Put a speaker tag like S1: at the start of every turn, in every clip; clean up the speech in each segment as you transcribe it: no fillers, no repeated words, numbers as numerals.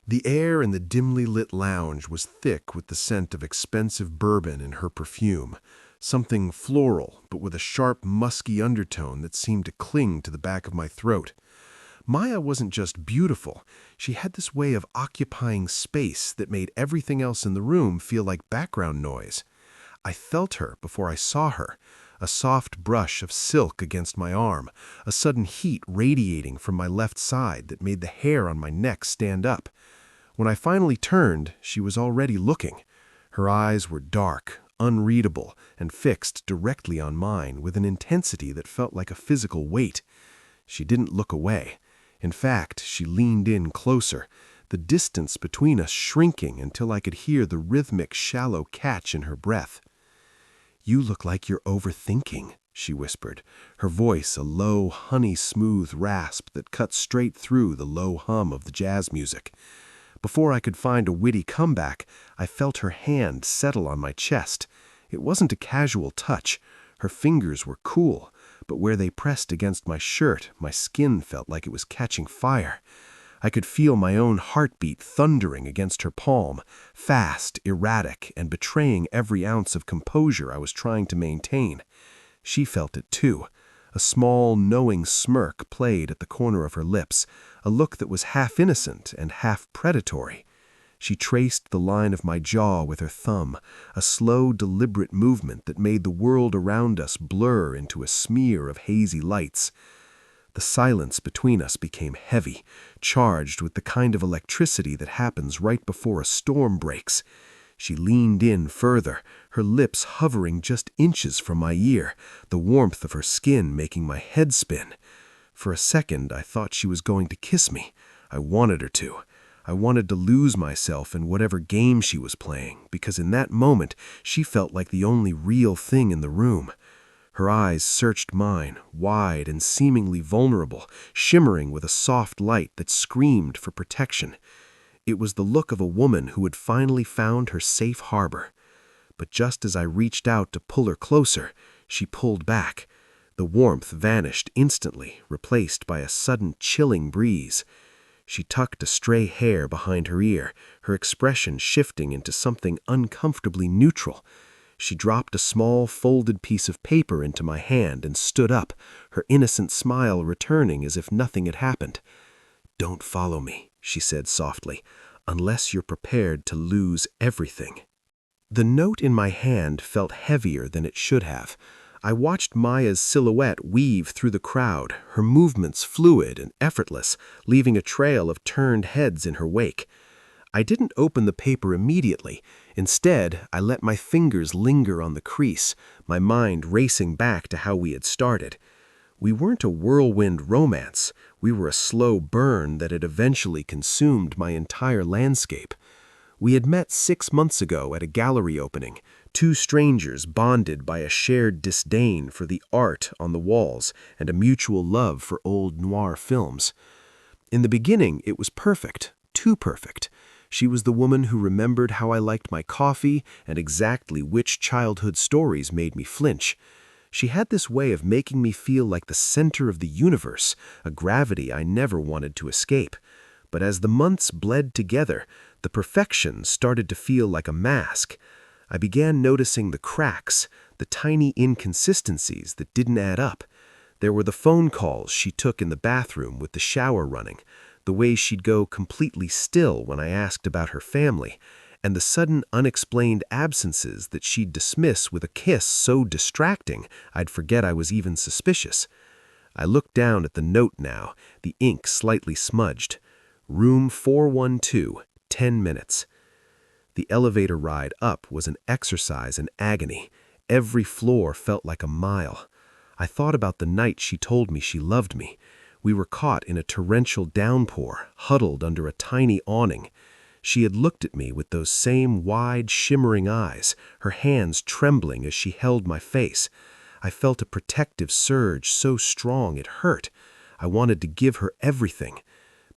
S1: The air in the dimly lit lounge was thick with the scent of expensive bourbon in her perfume, something floral but with a sharp, musky undertone that seemed to cling to the back of my throat. Maya wasn't just beautiful, she had this way of occupying space that made everything else in the room feel like background noise. I felt her before I saw her, a soft brush of silk against my arm, a sudden heat radiating from my left side that made the hair on my neck stand up. When I finally turned, she was already looking. Her eyes were dark, unreadable, and fixed directly on mine with an intensity that felt like a physical weight. She didn't look away. In fact, she leaned in closer, the distance between us shrinking until I could hear the rhythmic, shallow catch in her breath. "You look like you're overthinking," she whispered, her voice a low, honey-smooth rasp that cut straight through the low hum of the jazz music. Before I could find a witty comeback, I felt her hand settle on my chest. It wasn't a casual touch. Her fingers were cool, but where they pressed against my shirt, my skin felt like it was catching fire. I could feel my own heartbeat thundering against her palm, fast, erratic, and betraying every ounce of composure I was trying to maintain. She felt it too. A small, knowing smirk played at the corner of her lips, a look that was half innocent and half predatory. She traced the line of my jaw with her thumb, a slow, deliberate movement that made the world around us blur into a smear of hazy lights. The silence between us became heavy, charged with the kind of electricity that happens right before a storm breaks. She leaned in further, her lips hovering just inches from my ear, the warmth of her skin making my head spin. For a second, I thought she was going to kiss me. I wanted her to. I wanted to lose myself in whatever game she was playing, because in that moment, she felt like the only real thing in the room. Her eyes searched mine, wide and seemingly vulnerable, shimmering with a soft light that screamed for protection. It was the look of a woman who had finally found her safe harbor. But just as I reached out to pull her closer, she pulled back. The warmth vanished instantly, replaced by a sudden chilling breeze. She tucked a stray hair behind her ear, her expression shifting into something uncomfortably neutral. She dropped a small, folded piece of paper into my hand and stood up, her innocent smile returning as if nothing had happened. "Don't follow me," she said softly, "unless you're prepared to lose everything." The note in my hand felt heavier than it should have. I watched Maya's silhouette weave through the crowd, her movements fluid and effortless, leaving a trail of turned heads in her wake. I didn't open the paper immediately. Instead, I let my fingers linger on the crease, my mind racing back to how we had started. We weren't a whirlwind romance. We were a slow burn that had eventually consumed my entire landscape. We had met 6 months ago at a gallery opening, two strangers bonded by a shared disdain for the art on the walls and a mutual love for old noir films. In the beginning, it was perfect, too perfect. She was the woman who remembered how I liked my coffee and exactly which childhood stories made me flinch. She had this way of making me feel like the center of the universe, a gravity I never wanted to escape. But as the months bled together, the perfection started to feel like a mask. I began noticing the cracks, the tiny inconsistencies that didn't add up. There were the phone calls she took in the bathroom with the shower running, the way she'd go completely still when I asked about her family, and the sudden unexplained absences that she'd dismiss with a kiss so distracting I'd forget I was even suspicious. I looked down at the note now, the ink slightly smudged. Room 412, 10 minutes. The elevator ride up was an exercise in agony. Every floor felt like a mile. I thought about the night she told me she loved me. We were caught in a torrential downpour, huddled under a tiny awning. She had looked at me with those same wide, shimmering eyes, her hands trembling as she held my face. I felt a protective surge so strong it hurt. I wanted to give her everything.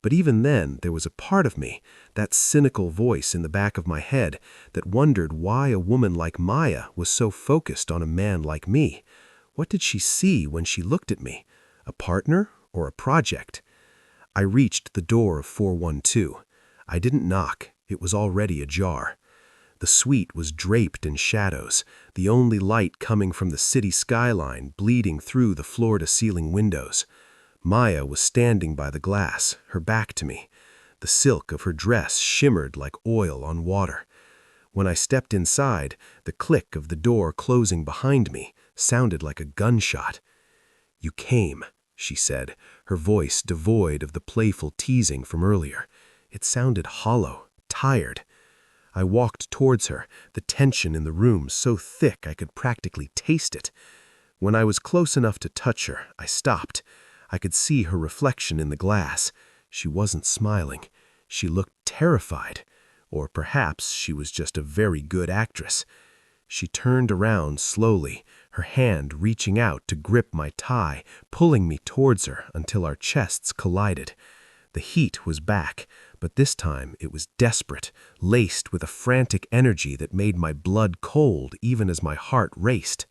S1: But even then, there was a part of me, that cynical voice in the back of my head, that wondered why a woman like Maya was so focused on a man like me. What did she see when she looked at me? A partner or a project? I reached the door of 412. I didn't knock. It was already ajar. The suite was draped in shadows, the only light coming from the city skyline bleeding through the floor-to-ceiling windows. Maya was standing by the glass, her back to me. The silk of her dress shimmered like oil on water. When I stepped inside, the click of the door closing behind me sounded like a gunshot. "You came," she said, her voice devoid of the playful teasing from earlier. It sounded hollow, tired. I walked towards her, the tension in the room so thick I could practically taste it. When I was close enough to touch her, I stopped. I could see her reflection in the glass. She wasn't smiling. She looked terrified. Or perhaps she was just a very good actress. She turned around slowly, her hand reaching out to grip my tie, pulling me towards her until our chests collided. The heat was back, but this time it was desperate, laced with a frantic energy that made my blood cold even as my heart raced.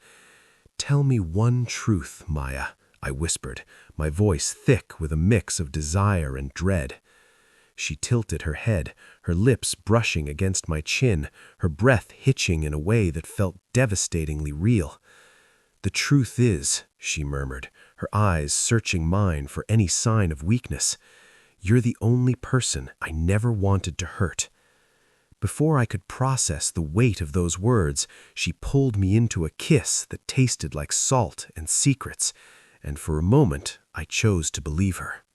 S1: "Tell me one truth, Maya," I whispered, my voice thick with a mix of desire and dread. She tilted her head, her lips brushing against my chin, her breath hitching in a way that felt devastatingly real. "The truth is," she murmured, her eyes searching mine for any sign of weakness, "you're the only person I never wanted to hurt." Before I could process the weight of those words, she pulled me into a kiss that tasted like salt and secrets, and for a moment I chose to believe her.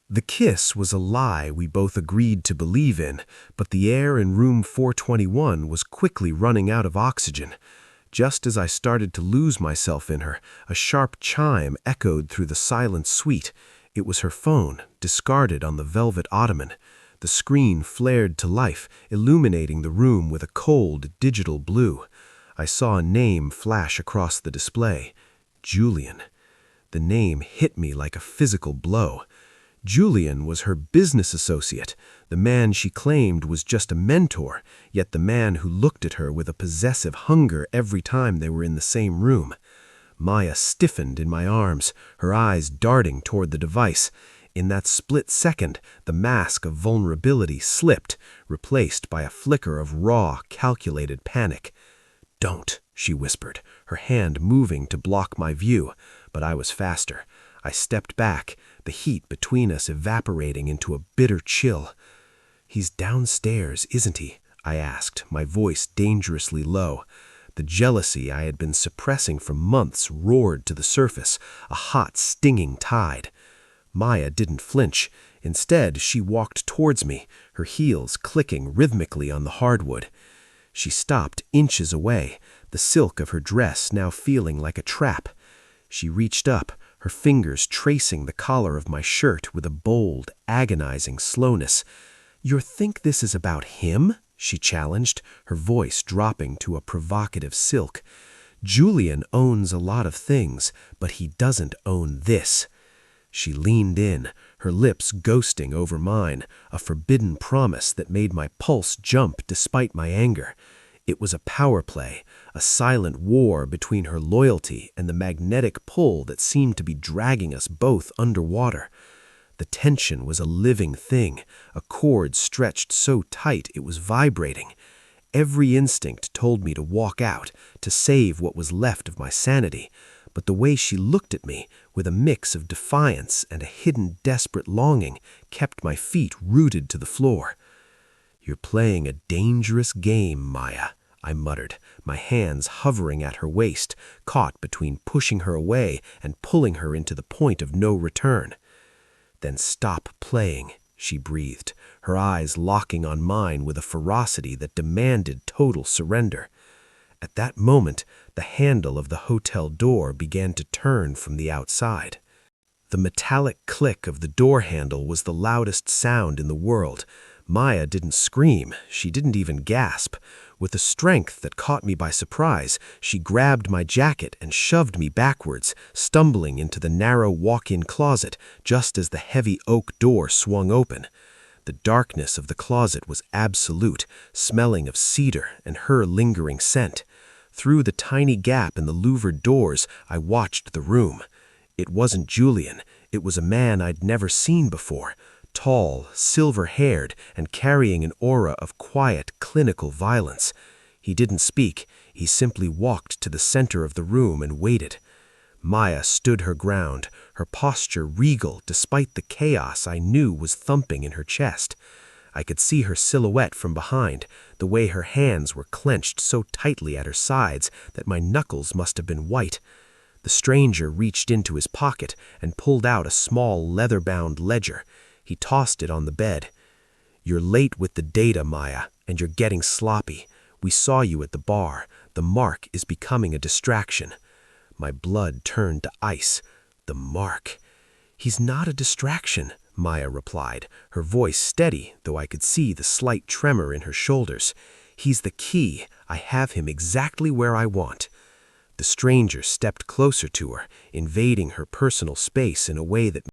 S1: The kiss was a lie we both agreed to believe in, but the air in room 421 was quickly running out of oxygen. Just as I started to lose myself in her, a sharp chime echoed through the silent suite. It was her phone, discarded on the velvet ottoman. The screen flared to life, illuminating the room with a cold, digital blue. I saw a name flash across the display. Julian. The name hit me like a physical blow. Julian was her business associate, the man she claimed was just a mentor, yet the man who looked at her with a possessive hunger every time they were in the same room. Maya stiffened in my arms, her eyes darting toward the device. In that split second, the mask of vulnerability slipped, replaced by a flicker of raw, calculated panic. "Don't," she whispered, her hand moving to block my view, but I was faster. I stepped back, the heat between us evaporating into a bitter chill. "He's downstairs, isn't he?" I asked, my voice dangerously low. The jealousy I had been suppressing for months roared to the surface, a hot, stinging tide. Maya didn't flinch. Instead, she walked towards me, her heels clicking rhythmically on the hardwood. She stopped inches away, the silk of her dress now feeling like a trap. She reached up, her fingers tracing the collar of my shirt with a bold, agonizing slowness. "You think this is about him?" she challenged, her voice dropping to a provocative silk. "Julian owns a lot of things, but he doesn't own this." She leaned in, her lips ghosting over mine, a forbidden promise that made my pulse jump despite my anger. It was a power play, a silent war between her loyalty and the magnetic pull that seemed to be dragging us both underwater. The tension was a living thing, a cord stretched so tight it was vibrating. Every instinct told me to walk out, to save what was left of my sanity, but the way she looked at me, with a mix of defiance and a hidden desperate longing, kept my feet rooted to the floor. "You're playing a dangerous game, Maya," I muttered, my hands hovering at her waist, caught between pushing her away and pulling her into the point of no return. "Then stop playing," she breathed, her eyes locking on mine with a ferocity that demanded total surrender. At that moment, the handle of the hotel door began to turn from the outside. The metallic click of the door handle was the loudest sound in the world. Maya didn't scream, she didn't even gasp. With a strength that caught me by surprise, she grabbed my jacket and shoved me backwards, stumbling into the narrow walk-in closet just as the heavy oak door swung open. The darkness of the closet was absolute, smelling of cedar and her lingering scent. Through the tiny gap in the louvered doors, I watched the room. It wasn't Julian. It was a man I'd never seen before.
S2: tall, silver-haired, and carrying an aura of quiet, clinical violence. He didn't speak. He simply walked to the center of the room and waited. Maya stood her ground, her posture regal despite the chaos I knew was thumping in her chest. I could see her silhouette from behind, the way her hands were clenched so tightly at her sides that my knuckles must have been white. The stranger reached into his pocket and pulled out a small leather-bound ledger. He tossed it on the bed. "You're late with the data, Maya, and you're getting sloppy. We saw you at the bar. The mark is becoming a distraction." My blood turned to ice. The mark. "He's not a distraction," Maya replied, her voice steady, though I could see the slight tremor in her shoulders. "He's the key. I have him exactly where I want." The stranger stepped closer to her, invading her personal space in a way that